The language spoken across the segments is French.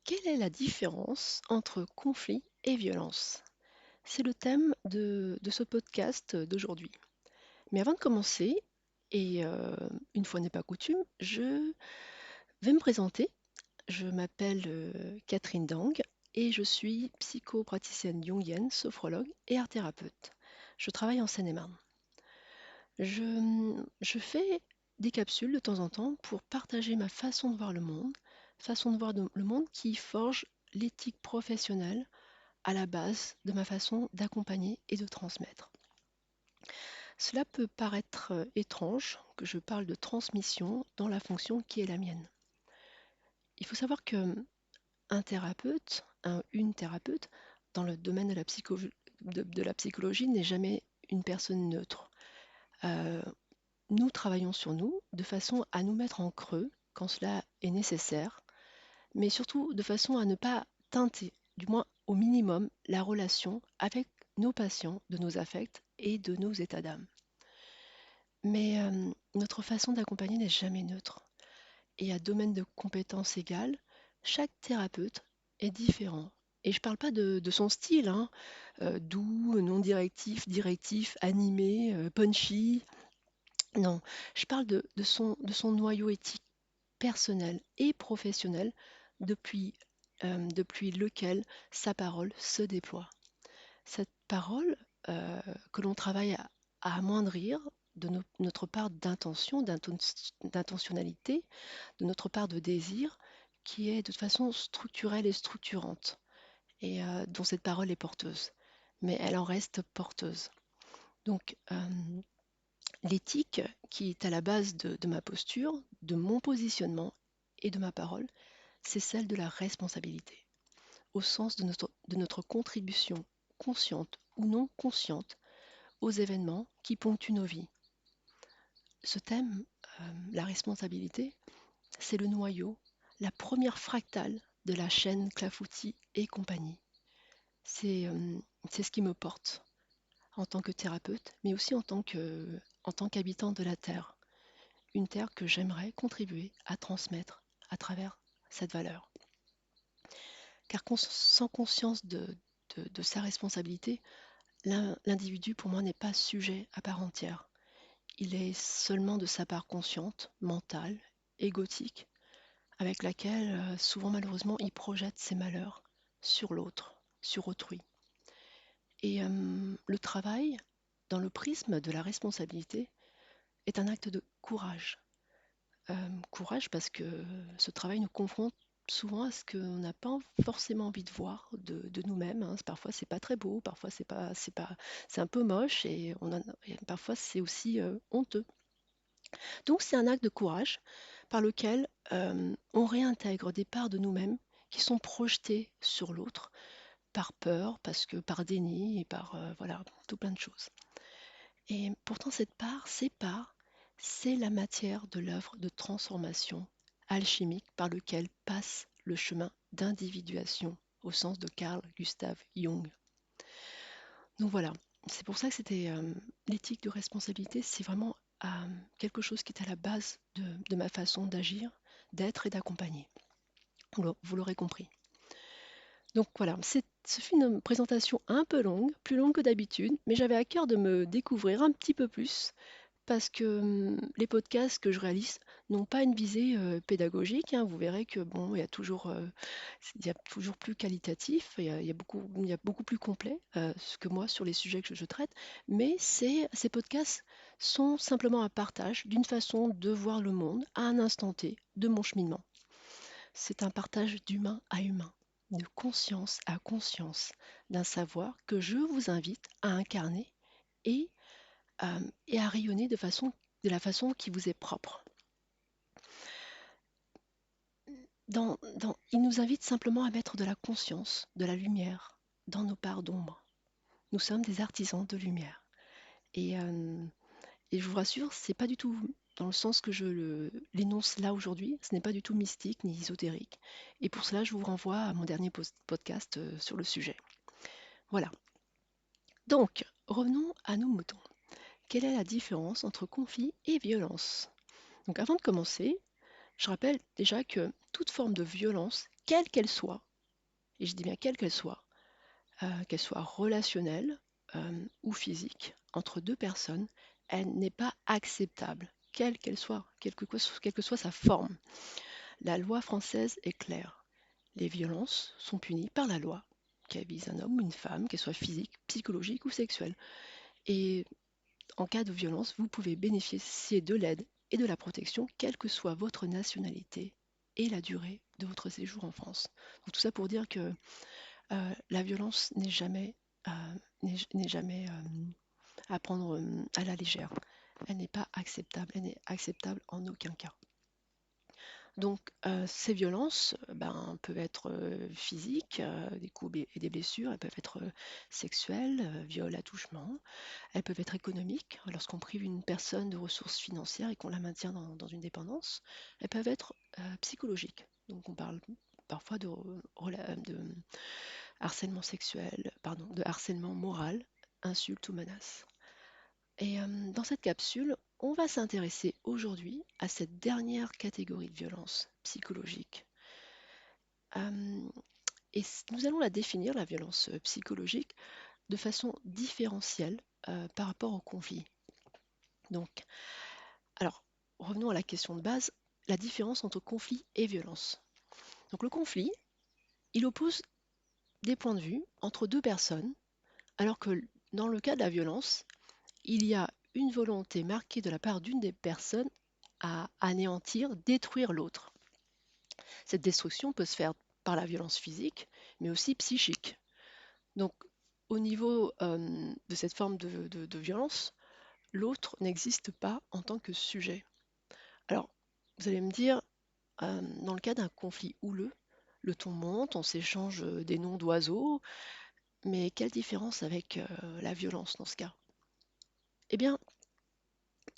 Quelle est la différence entre conflit et violence? C'est le thème de ce podcast d'aujourd'hui. Mais avant de commencer, et une fois n'est pas coutume, je vais me présenter. Je m'appelle Catherine Dang et je suis psychopraticienne jungienne, sophrologue et art thérapeute. Je travaille en Seine-et-Marne. Je fais des capsules de temps en temps pour partager ma façon de voir le monde, le monde qui forge l'éthique professionnelle à la base de ma façon d'accompagner et de transmettre. Cela peut paraître étrange que je parle de transmission dans la fonction qui est la mienne. Il faut savoir que un thérapeute, une thérapeute, dans le domaine de la psychologie n'est jamais une personne neutre. Euh, Nous travaillons sur nous de façon à nous mettre en creux quand cela est nécessaire, mais surtout de façon à ne pas teinter, du moins au minimum, la relation avec nos patients, de nos affects et de nos états d'âme. Mais notre façon d'accompagner n'est jamais neutre. Et à domaine de compétences égales, chaque thérapeute est différent. Et je ne parle pas de son style, hein, doux, non directif, directif, animé, punchy. Non, je parle de son noyau éthique personnel et professionnel depuis, depuis lequel sa parole se déploie. Cette parole que l'on travaille à amoindrir de notre part d'intention, d'intentionnalité, de notre part de désir, qui est de façon structurelle et structurante, et dont cette parole est porteuse. Mais elle en reste porteuse. Donc, l'éthique qui est à la base de ma posture, de mon positionnement et de ma parole, c'est celle de la responsabilité, au sens de notre contribution consciente ou non consciente aux événements qui ponctuent nos vies. Ce thème, la responsabilité, c'est le noyau, la première fractale de la chaîne Clafoutis et compagnie. C'est c'est ce qui me porte en tant que thérapeute, mais aussi en tant qu'habitant de la Terre. Une Terre que j'aimerais contribuer à transmettre à travers cette valeur. Car sans conscience de sa responsabilité, l'individu pour moi n'est pas sujet à part entière. Il est seulement de sa part consciente, mentale, égotique, avec laquelle souvent malheureusement il projette ses malheurs sur l'autre, sur autrui. Et le travail, dans le prisme de la responsabilité, est un acte de courage. Courage parce que ce travail nous confronte souvent à ce qu'on n'a pas forcément envie de voir de nous-mêmes, hein. Parfois c'est pas très beau, parfois c'est un peu moche et parfois c'est aussi honteux. Donc c'est un acte de courage par lequel on réintègre des parts de nous-mêmes qui sont projetées sur l'autre par peur, parce que par déni et par voilà, tout plein de choses. Et pourtant ces parts, c'est la matière de l'œuvre de transformation alchimique par lequel passe le chemin d'individuation au sens de Carl Gustav Jung. Donc voilà, c'est pour ça que c'était l'éthique de responsabilité, c'est vraiment quelque chose qui est à la base de ma façon d'agir, d'être et d'accompagner. Vous l'aurez compris. Donc voilà, ce fut une présentation un peu longue, plus longue que d'habitude, mais j'avais à cœur de me découvrir un petit peu plus parce que les podcasts que je réalise n'ont pas une visée pédagogique, hein. Vous verrez que bon, il y a toujours plus qualitatif, il y a beaucoup plus complet que moi sur les sujets que je traite, mais ces podcasts sont simplement un partage d'une façon de voir le monde à un instant T de mon cheminement. C'est un partage d'humain à humain, de conscience à conscience, d'un savoir que je vous invite à incarner et, et à rayonner de la façon qui vous est propre. Il nous invite simplement à mettre de la conscience, de la lumière dans nos parts d'ombre. Nous sommes des artisans de lumière. Et, euh, et je vous rassure, c'est pas du tout dans le sens que l'énonce là aujourd'hui, ce n'est pas du tout mystique ni ésotérique. Et pour cela, je vous renvoie à mon dernier podcast sur le sujet. Voilà. Donc, revenons à nos moutons. Quelle est la différence entre conflit et violence? Donc, avant de commencer, je rappelle déjà que toute forme de violence, quelle qu'elle soit, et je dis bien qu'elle soit relationnelle ou physique, entre deux personnes, elle n'est pas acceptable, quelle qu'elle soit, quelle que soit sa forme. La loi française est claire. Les violences sont punies par la loi, qu'elles visent un homme ou une femme, qu'elles soient physiques, psychologiques ou sexuelles. Et en cas de violence, vous pouvez bénéficier de l'aide et de la protection, quelle que soit votre nationalité et la durée de votre séjour en France. Donc tout ça pour dire que la violence n'est jamais à prendre à la légère. Elle n'est pas acceptable, elle n'est acceptable en aucun cas. Donc ces violences peuvent être physiques, des coups et des blessures, elles peuvent être sexuelles, viol, attouchement, elles peuvent être économiques, lorsqu'on prive une personne de ressources financières et qu'on la maintient dans une dépendance. Elles peuvent être psychologiques, donc on parle parfois de harcèlement sexuel, pardon, de harcèlement moral, insulte ou menace. Et dans cette capsule, on va s'intéresser aujourd'hui à cette dernière catégorie de violence psychologique. Euh, et nous allons la définir, la violence psychologique, de façon différentielle par rapport au conflit. Donc, alors, revenons à la question de base, la différence entre conflit et violence. Donc le conflit, il oppose des points de vue entre deux personnes, alors que dans le cas de la violence, il y a une volonté marquée de la part d'une des personnes à anéantir, détruire l'autre. Cette destruction peut se faire par la violence physique, mais aussi psychique. Donc, au niveau de cette forme de violence, l'autre n'existe pas en tant que sujet. Alors, vous allez me dire, dans le cas d'un conflit houleux, le ton monte, on s'échange des noms d'oiseaux, mais quelle différence avec la violence dans ce cas? Eh bien,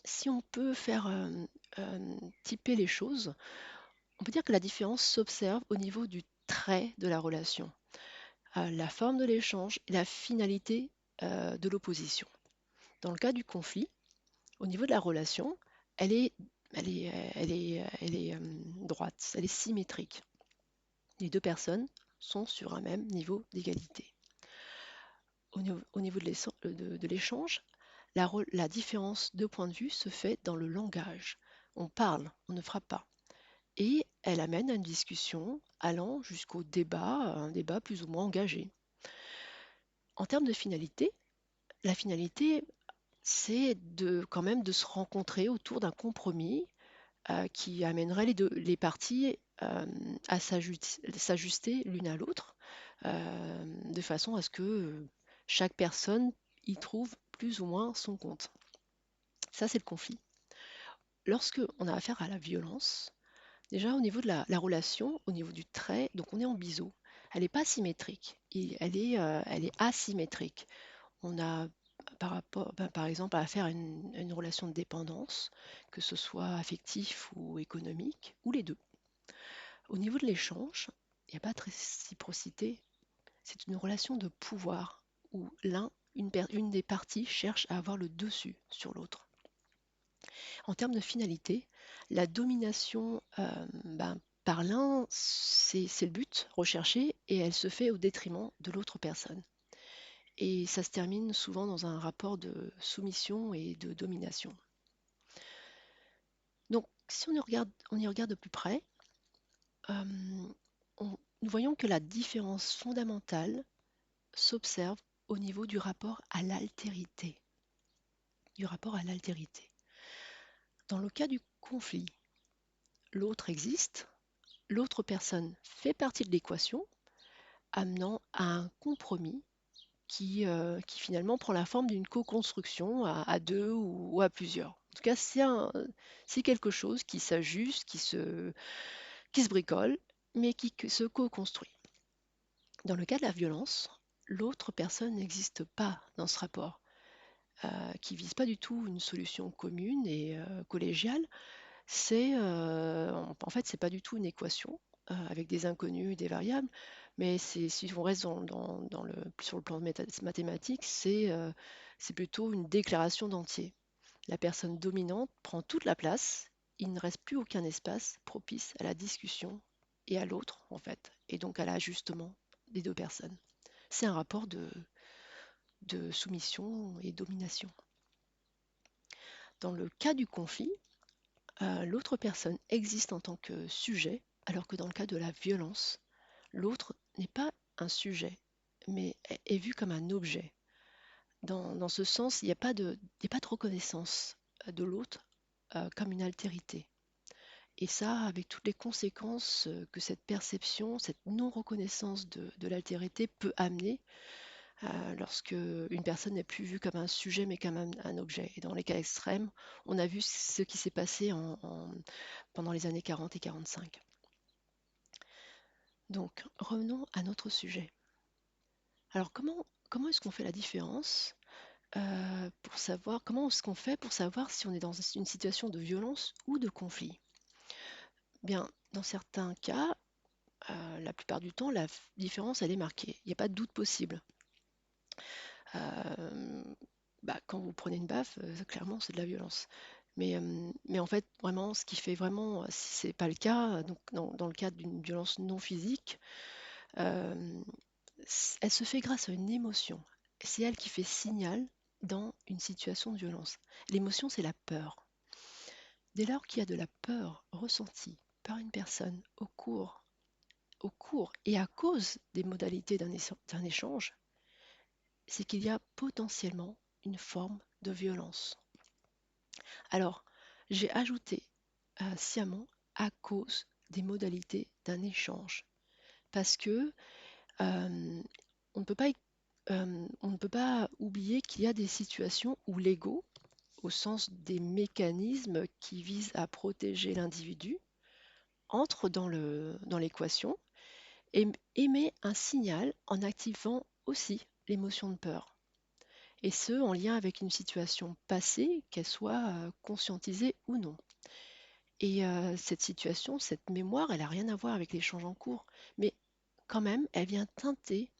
si on peut faire typer les choses, on peut dire que la différence s'observe au niveau du trait de la relation, la forme de l'échange et la finalité de l'opposition. Dans le cas du conflit, au niveau de la relation, elle est, elle est droite, elle est symétrique. Les deux personnes sont sur un même niveau d'égalité. Au niveau de l'échange, la différence de point de vue se fait dans le langage. On parle, on ne frappe pas. Et elle amène à une discussion allant jusqu'au débat, un débat plus ou moins engagé. En termes de finalité, la finalité, c'est quand même de se rencontrer autour d'un compromis qui amènerait les parties à s'ajuster l'une à l'autre, de façon à ce que chaque personne y trouve plus ou moins son compte. Ça, c'est le conflit. Lorsque on a affaire à la violence, déjà au niveau de la relation, au niveau du trait, donc on est en biseau. Elle n'est pas symétrique, elle est asymétrique. On a par exemple à affaire à une relation de dépendance, que ce soit affectif ou économique, ou les deux. Au niveau de l'échange, il n'y a pas de réciprocité, c'est une relation de pouvoir où une des parties cherche à avoir le dessus sur l'autre. En termes de finalité, la domination par l'un, c'est le but recherché et elle se fait au détriment de l'autre personne. Et ça se termine souvent dans un rapport de soumission et de domination. Donc, si on y regarde de plus près, nous voyons que la différence fondamentale s'observe au niveau du rapport à l'altérité. Du rapport à l'altérité. Dans le cas du conflit, l'autre existe, l'autre personne fait partie de l'équation, amenant à un compromis qui finalement prend la forme d'une co-construction à deux ou à plusieurs. En tout cas, c'est quelque chose qui s'ajuste, qui se bricole, mais qui se co-construit. Dans le cas de la violence, l'autre personne n'existe pas dans ce rapport, qui vise pas du tout une solution commune et collégiale. En fait, c'est pas du tout une équation avec des inconnus, des variables, mais si on reste sur le plan mathématique, c'est plutôt une déclaration d'entier. La personne dominante prend toute la place, il ne reste plus aucun espace propice à la discussion et à l'autre, en fait, et donc à l'ajustement des deux personnes. C'est un rapport de soumission et domination. Dans le cas du conflit, l'autre personne existe en tant que sujet, alors que dans le cas de la violence, l'autre n'est pas un sujet, mais est vu comme un objet. Dans ce sens, il y a pas de reconnaissance de l'autre comme une altérité. Et ça, avec toutes les conséquences que cette perception, cette non-reconnaissance de l'altérité peut amener lorsque une personne n'est plus vue comme un sujet mais comme un objet. Et dans les cas extrêmes, on a vu ce qui s'est passé pendant les années 40 et 45. Donc, revenons à notre sujet. Alors, comment est-ce qu'on fait la différence pour savoir, comment est-ce qu'on fait pour savoir si on est dans une situation de violence ou de conflit? Bien, dans certains cas, la plupart du temps, la différence, elle est marquée. Il n'y a pas de doute possible. Euh, quand vous prenez une baffe, clairement, c'est de la violence. Mais en fait, vraiment, ce qui fait vraiment, si c'est pas le cas, donc dans le cadre d'une violence non physique, euh, elle se fait grâce à une émotion. C'est elle qui fait signal dans une situation de violence. L'émotion, c'est la peur. Dès lors qu'il y a de la peur ressentie par une personne au cours et à cause des modalités d'un échange, c'est qu'il y a potentiellement une forme de violence. Alors, j'ai ajouté sciemment à cause des modalités d'un échange, parce que euh, on ne peut pas, on ne peut pas oublier qu'il y a des situations où l'ego, au sens des mécanismes qui visent à protéger l'individu, entre dans l'équation et émet un signal en activant aussi l'émotion de peur. Et ce, en lien avec une situation passée, qu'elle soit conscientisée ou non. Et cette situation, cette mémoire, elle n'a rien à voir avec l'échange en cours, mais quand même, elle vient teinter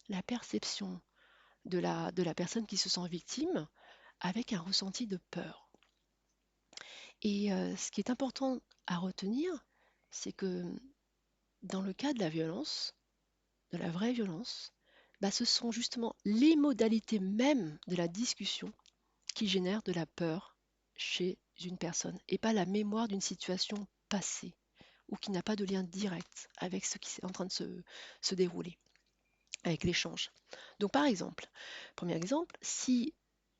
la perception de la personne qui se sent victime avec un ressenti de peur. Et ce qui est important à retenir, c'est que dans le cas de la violence, de la vraie violence, ce sont justement les modalités même de la discussion qui génèrent de la peur chez une personne et pas la mémoire d'une situation passée ou qui n'a pas de lien direct avec ce qui est en train de se dérouler, avec l'échange. Donc par exemple, premier exemple, si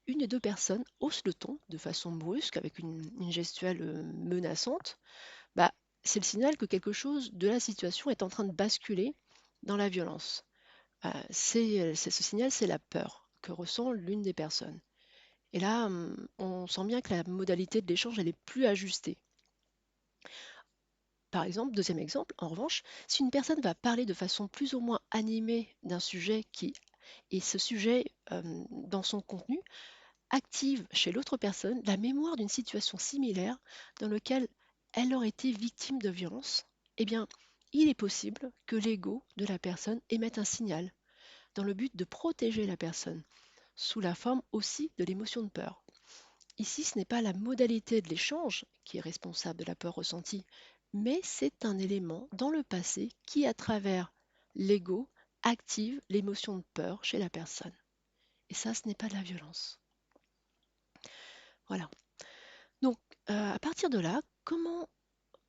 une des deux personnes hausse le ton de façon brusque, avec une gestuelle menaçante, bah, c'est le signal que quelque chose de la situation est en train de basculer dans la violence. Ce signal, c'est la peur que ressent l'une des personnes. Et là, on sent bien que la modalité de l'échange, elle est plus ajustée. Par exemple, deuxième exemple, en revanche, si une personne va parler de façon plus ou moins animée d'un sujet et ce sujet, dans son contenu, active chez l'autre personne la mémoire d'une situation similaire dans laquelle elle aurait été victime de violence, eh bien, il est possible que l'ego de la personne émette un signal dans le but de protéger la personne, sous la forme aussi de l'émotion de peur. Ici, ce n'est pas la modalité de l'échange qui est responsable de la peur ressentie, mais c'est un élément dans le passé qui, à travers l'ego, active l'émotion de peur chez la personne. Et ça, ce n'est pas de la violence. Voilà. Donc, à partir de là, comment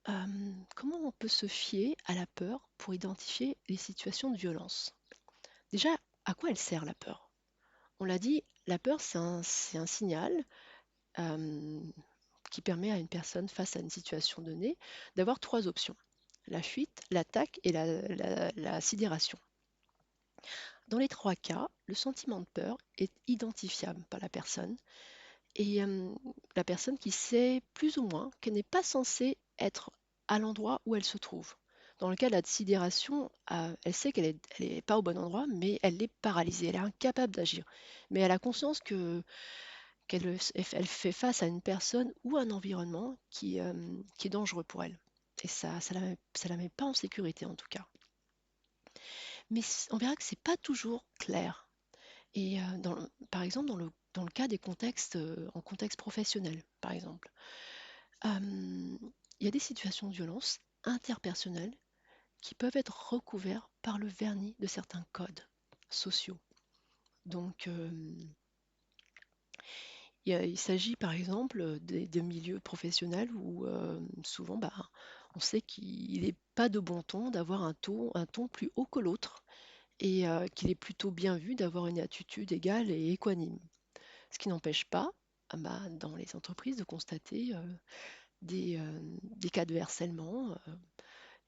on peut se fier à la peur pour identifier les situations de violence? Déjà, à quoi elle sert la peur? On l'a dit, la peur, c'est un signal euh, qui permet à une personne face à une situation donnée d'avoir trois options. La fuite, l'attaque et la sidération. Dans les trois cas, le sentiment de peur est identifiable par la personne et la personne qui sait plus ou moins qu'elle n'est pas censée être à l'endroit où elle se trouve. Dans le cas de la sidération, elle sait qu'elle n'est pas au bon endroit, mais elle est paralysée, elle est incapable d'agir. Mais elle a conscience qu'elle fait face à une personne ou un environnement qui est dangereux pour elle. Et ça la met pas en sécurité en tout cas. Mais on verra que c'est pas toujours clair. Et par exemple, dans le cas des contextes, en contexte professionnel, par exemple, il y a des situations de violence interpersonnelles qui peuvent être recouverts par le vernis de certains codes sociaux. Donc, il s'agit par exemple de milieux professionnels où souvent on sait qu'il n'est pas de bon ton d'avoir un ton plus haut que l'autre et qu'il est plutôt bien vu d'avoir une attitude égale et équanime. Ce qui n'empêche pas dans les entreprises de constater des cas de harcèlement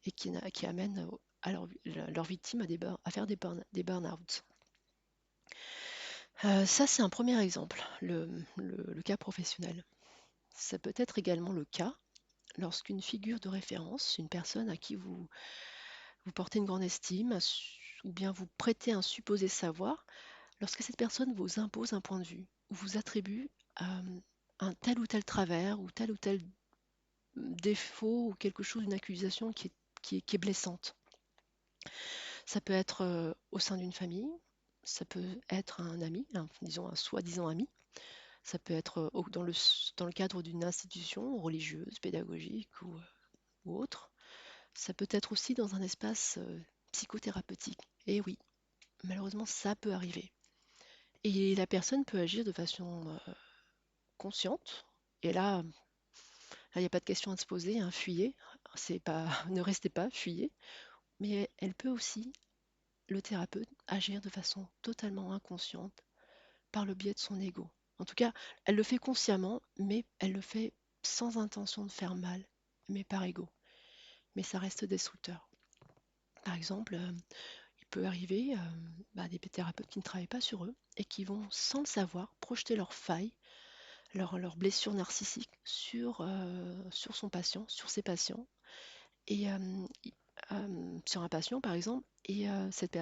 et qui amènent à leurs victimes à faire des burn-out. Ça, c'est un premier exemple, le cas professionnel. Ça peut être également le cas lorsqu'une figure de référence, une personne à qui vous portez une grande estime, ou bien vous prêtez un supposé savoir, lorsque cette personne vous impose un point de vue, ou vous attribue un tel ou tel travers, ou tel défaut, ou quelque chose, une accusation qui est blessante. Ça peut être au sein d'une famille, ça peut être un ami, disons un soi-disant ami, ça peut être dans le cadre d'une institution religieuse, pédagogique ou autre. Ça peut être aussi dans un espace psychothérapeutique. Et oui, malheureusement, ça peut arriver. Et la personne peut agir de façon consciente. Et là, il n'y a pas de question à se poser, hein, fuyez. C'est pas, ne restez pas, fuyez. Mais elle peut aussi, le thérapeute, agir de façon totalement inconsciente par le biais de son ego. En tout cas, elle le fait consciemment, mais elle le fait sans intention de faire mal, mais par ego. Mais ça reste destructeur. Par exemple, il peut arriver des thérapeutes qui ne travaillent pas sur eux et qui vont, sans le savoir, projeter leurs failles, leurs blessures narcissiques sur son patient, sur ses patients, et sur un patient par exemple, et cette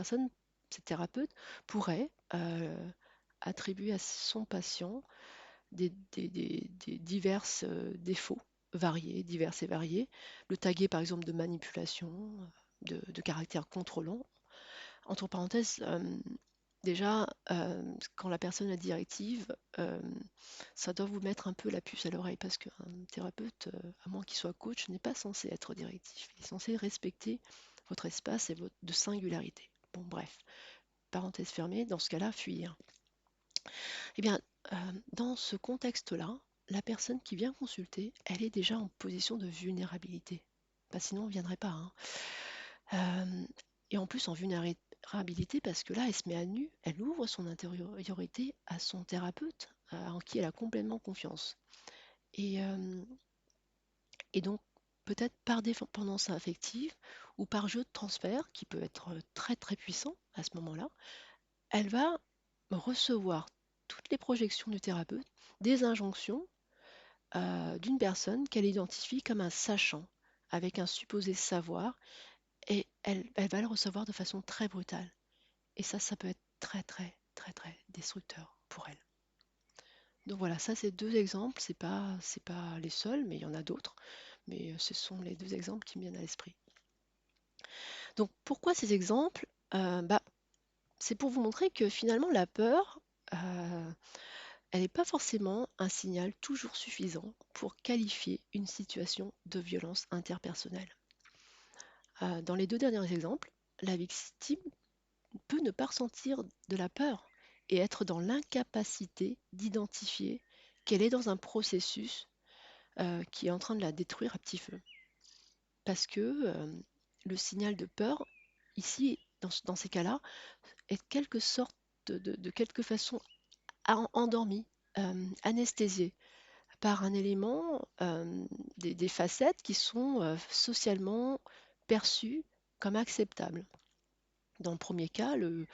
thérapeute, pourrait attribuer à son patient des divers défauts divers et variés, le taguer par exemple de manipulation, de caractère contrôlant. Entre parenthèses, déjà, quand la personne est directive, ça doit vous mettre un peu la puce à l'oreille parce qu'un thérapeute, à moins qu'il soit coach, n'est pas censé être directif. Il est censé respecter votre espace et votre de singularité. Bon, bref, parenthèse fermée, dans ce cas-là, fuir. Eh bien, dans ce contexte-là, la personne qui vient consulter, elle est déjà en position de vulnérabilité. Sinon, on ne viendrait pas, hein. Et en plus, en vulnérabilité, parce que là, elle se met à nu, elle ouvre son intériorité à son thérapeute, en qui elle a complètement confiance. Et, euh, et donc, peut-être par dépendance affective ou par jeu de transfert, qui peut être très très puissant à ce moment-là, elle va recevoir toutes les projections du thérapeute, des injonctions d'une personne qu'elle identifie comme un sachant, avec un supposé savoir, et elle va le recevoir de façon très brutale. Et ça peut être très très très très destructeur pour elle. Donc voilà, ça c'est deux exemples, c'est pas les seuls, mais il y en a d'autres. Mais ce sont les deux exemples qui me viennent à l'esprit. Donc pourquoi ces exemples? C'est pour vous montrer que finalement la peur, elle n'est pas forcément un signal toujours suffisant pour qualifier une situation de violence interpersonnelle. Dans les deux derniers exemples, la victime peut ne pas ressentir de la peur et être dans l'incapacité d'identifier qu'elle est dans un processus qui est en train de la détruire à petit feu. Parce que le signal de peur, ici, dans ces cas-là, est quelque sorte de quelque façon endormi, anesthésié par un élément, des facettes qui sont socialement perçues comme acceptables. Dans le premier cas, le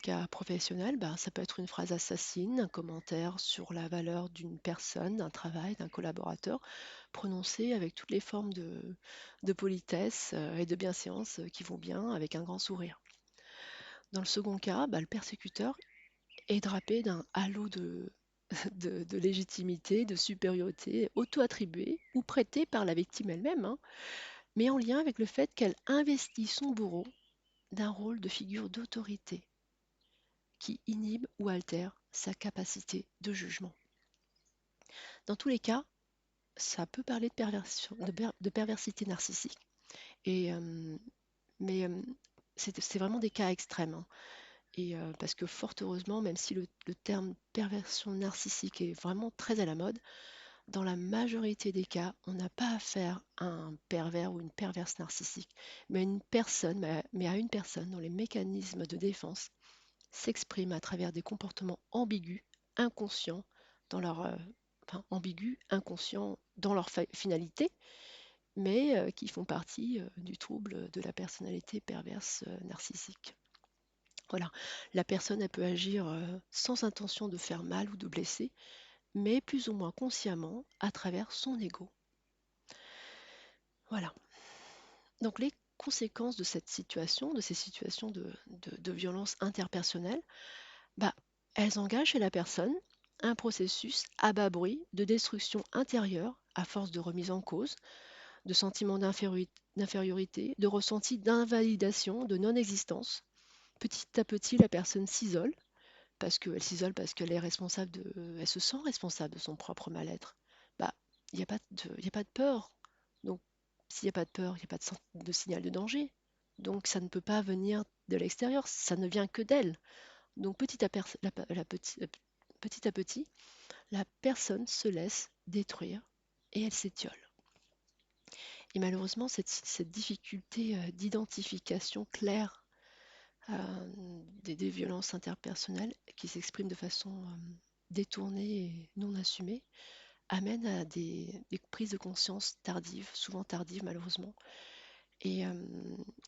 cas professionnel, ça peut être une phrase assassine, un commentaire sur la valeur d'une personne, d'un travail, d'un collaborateur, prononcé avec toutes les formes de politesse et de bienséance qui vont bien, avec un grand sourire. Dans le second cas, le persécuteur est drapé d'un halo de légitimité, de supériorité auto-attribuée ou prêtée par la victime elle-même, hein, mais en lien avec le fait qu'elle investit son bourreau d'un rôle de figure d'autorité qui inhibe ou altère sa capacité de jugement. Dans tous les cas, ça peut parler de perversité narcissique. Et mais c'est vraiment des cas extrêmes, hein. Et parce que fort heureusement, même si le terme perversion narcissique est vraiment très à la mode, dans la majorité des cas, on n'a pas affaire à un pervers ou une perverse narcissique, mais à une personne, mais à une personne dont les mécanismes de défense s'expriment à travers des comportements ambigus, inconscients dans leur, enfin, ambigus, inconscients dans leur finalité, mais qui font partie du trouble de la personnalité perverse narcissique. Voilà, la personne elle peut agir sans intention de faire mal ou de blesser, mais plus ou moins consciemment à travers son ego. Voilà. Donc les conséquences de cette situation, de ces situations de violence interpersonnelle, bah, elles engagent chez la personne un processus à bas bruit de destruction intérieure à force de remise en cause, de sentiments d'infériorité, de ressenti d'invalidation, de non-existence. Petit à petit, la personne s'isole parce qu'elle est responsable elle se sent responsable de son propre mal-être. Bah, il y a pas de peur. Donc, s'il n'y a pas de peur, il n'y a pas de signal de danger. Donc, ça ne peut pas venir de l'extérieur, ça ne vient que d'elle. Donc, petit à petit, la personne se laisse détruire et elle s'étiole. Et malheureusement, cette difficulté d'identification claire des violences interpersonnelles qui s'expriment de façon détournée et non assumée amène à des prises de conscience tardives, souvent tardives malheureusement. Et, euh,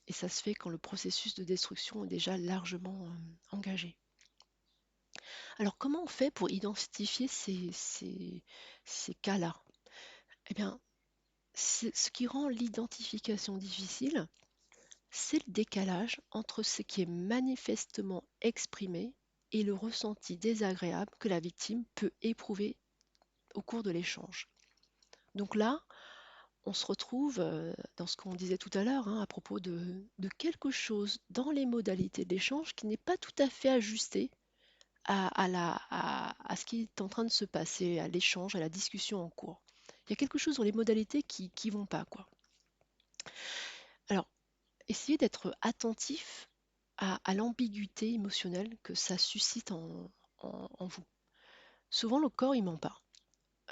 et ça se fait quand le processus de destruction est déjà largement engagé. Alors comment on fait pour identifier ces cas-là? Eh bien, ce qui rend l'identification difficile, c'est le décalage entre ce qui est manifestement exprimé et le ressenti désagréable que la victime peut éprouver au cours de l'échange. Donc là, on se retrouve dans ce qu'on disait tout à l'heure hein, à propos de quelque chose dans les modalités de l'échange qui n'est pas tout à fait ajusté à ce qui est en train de se passer, à l'échange, à la discussion en cours. Il y a quelque chose dans les modalités qui ne vont pas, quoi. Alors, essayez d'être attentif à l'ambiguïté émotionnelle que ça suscite en vous. Souvent, le corps, il ment pas.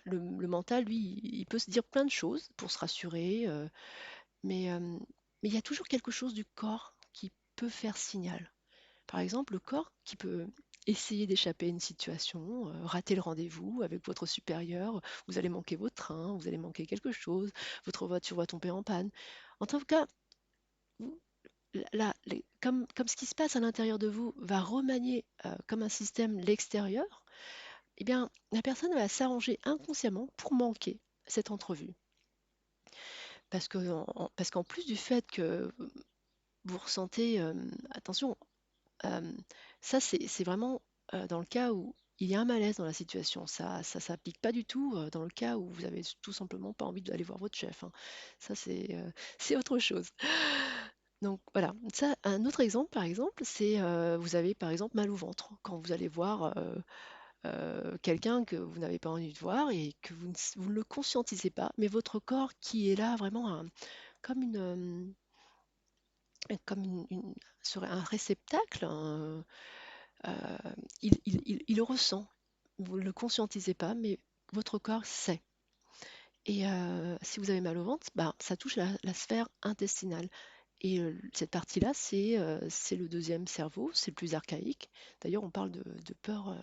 Le mental, lui, il peut se dire plein de choses pour se rassurer, mais, euh, mais il y a toujours quelque chose du corps qui peut faire signal. Par exemple, le corps qui peut essayer d'échapper à une situation, rater le rendez-vous avec votre supérieur, vous allez manquer votre train, vous allez manquer quelque chose, votre voiture va tomber en panne. En tout cas, vous- comme ce qui se passe à l'intérieur de vous va remanier comme un système l'extérieur, eh bien, la personne va s'arranger inconsciemment pour manquer cette entrevue. Parce qu'en plus du fait que vous ressentez, attention, euh, ça c'est vraiment dans le cas où il y a un malaise dans la situation. Ça s'applique pas du tout dans le cas où vous avez tout simplement pas envie d'aller voir votre chef, hein. Ça c'est autre chose. Donc voilà, ça, un autre exemple par exemple, c'est vous avez par exemple mal au ventre quand vous allez voir quelqu'un que vous n'avez pas envie de voir et que vous ne le conscientisez pas, mais votre corps qui est là vraiment comme serait un réceptacle, il le ressent. Vous ne le conscientisez pas, mais votre corps sait. Et si vous avez mal au ventre, bah, ça touche la sphère intestinale. Et cette partie-là, c'est le deuxième cerveau, c'est le plus archaïque. D'ailleurs, on parle de peur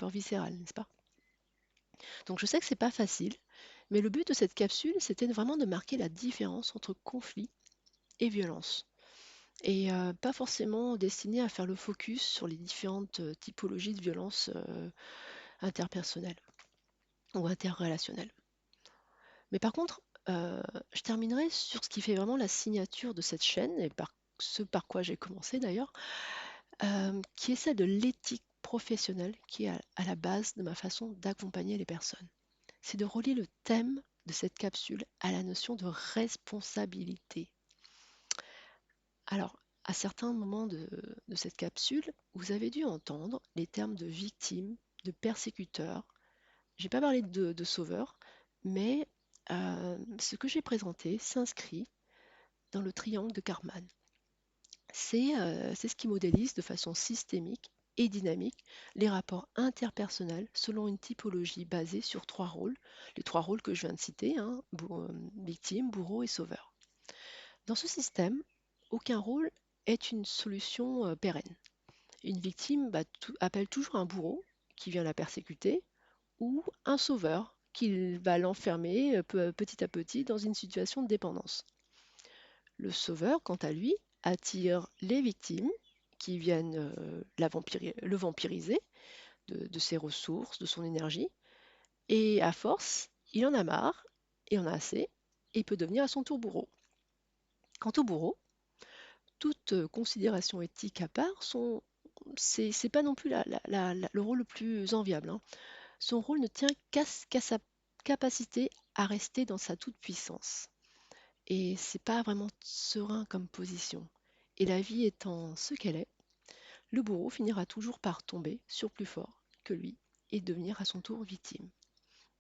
viscérale, n'est-ce pas? Donc je sais que c'est pas facile, mais le but de cette capsule, c'était vraiment de marquer la différence entre conflit et violence. Et pas forcément destiné à faire le focus sur les différentes typologies de violence interpersonnelles ou interrelationnelles. Mais par contre, je terminerai sur ce qui fait vraiment la signature de cette chaîne, et ce par quoi j'ai commencé d'ailleurs, qui est celle de l'éthique professionnelle qui est à la base de ma façon d'accompagner les personnes. C'est de relier le thème de cette capsule à la notion de responsabilité. Alors, à certains moments de cette capsule, vous avez dû entendre les termes de victime, de persécuteur. J'ai pas parlé de sauveur, mais ce que j'ai présenté s'inscrit dans le triangle de Karman. C'est ce qui modélise de façon systémique et dynamique les rapports interpersonnels selon une typologie basée sur trois rôles, les trois rôles que je viens de citer, hein, victime, bourreau et sauveur. Dans ce système, aucun rôle est une solution pérenne. Une victime appelle toujours un bourreau qui vient la persécuter ou un sauveur qui va l'enfermer petit à petit dans une situation de dépendance. Le sauveur, quant à lui, attire les victimes qui viennent le vampiriser de ses ressources, de son énergie, et à force, il en a marre, et en a assez, et peut devenir à son tour bourreau. Quant au bourreau, toute considération éthique à part, c'est pas non plus le rôle le plus enviable, hein. Son rôle ne tient qu'à sa capacité à rester dans sa toute-puissance. Et c'est pas vraiment serein comme position. Et la vie étant ce qu'elle est, le bourreau finira toujours par tomber sur plus fort que lui et devenir à son tour victime.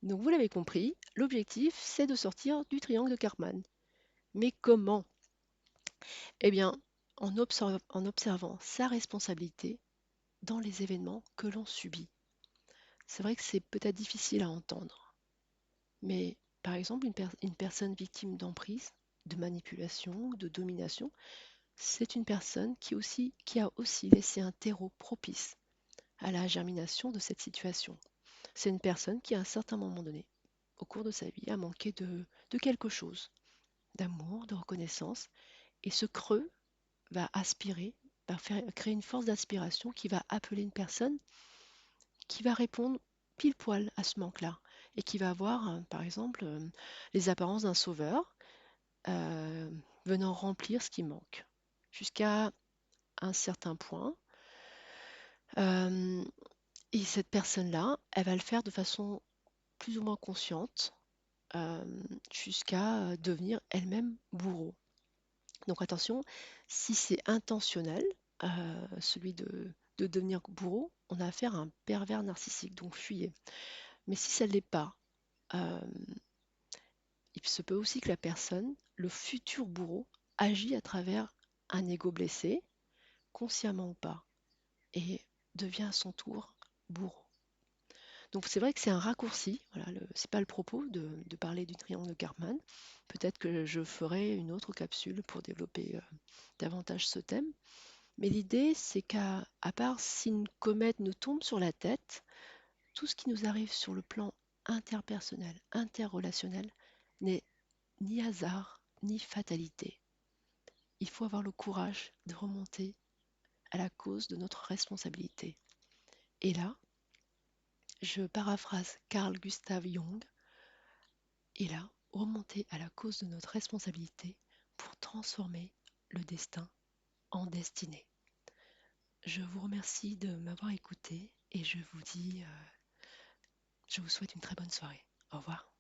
Donc vous l'avez compris, l'objectif c'est de sortir du triangle de Karpman. Mais comment? Eh bien, en observant sa responsabilité dans les événements que l'on subit. C'est vrai que c'est peut-être difficile à entendre, mais par exemple, une personne victime d'emprise, de manipulation, de domination, c'est une personne qui a aussi laissé un terreau propice à la germination de cette situation. C'est une personne qui, à un certain moment donné, au cours de sa vie, a manqué de quelque chose, d'amour, de reconnaissance, et ce creux va aspirer, créer une force d'aspiration qui va appeler une personne qui va répondre pile poil à ce manque-là et qui va avoir, par exemple, les apparences d'un sauveur euh, venant remplir ce qui manque jusqu'à un certain point. Euh, et cette personne-là, elle va le faire de façon plus ou moins consciente euh, jusqu'à devenir elle-même bourreau. Donc attention, si c'est intentionnel, celui de devenir bourreau, on a affaire à un pervers narcissique, donc fuyez. Mais si ça ne l'est pas, euh, il se peut aussi que la personne, le futur bourreau, agit à travers un ego blessé, consciemment ou pas, et devient à son tour bourreau. Donc c'est vrai que c'est un raccourci, voilà, c'est pas le propos de parler du triangle de Karpman. Peut-être que je ferai une autre capsule pour développer davantage ce thème. Mais l'idée, c'est qu'à part si une comète nous tombe sur la tête, tout ce qui nous arrive sur le plan interpersonnel, interrelationnel, n'est ni hasard, ni fatalité. Il faut avoir le courage de remonter à la cause de notre responsabilité. Et là, je paraphrase Carl Gustav Jung, et là, remonter à la cause de notre responsabilité pour transformer le destin en destinée. Je vous remercie de m'avoir écouté et je vous souhaite une très bonne soirée. Au revoir.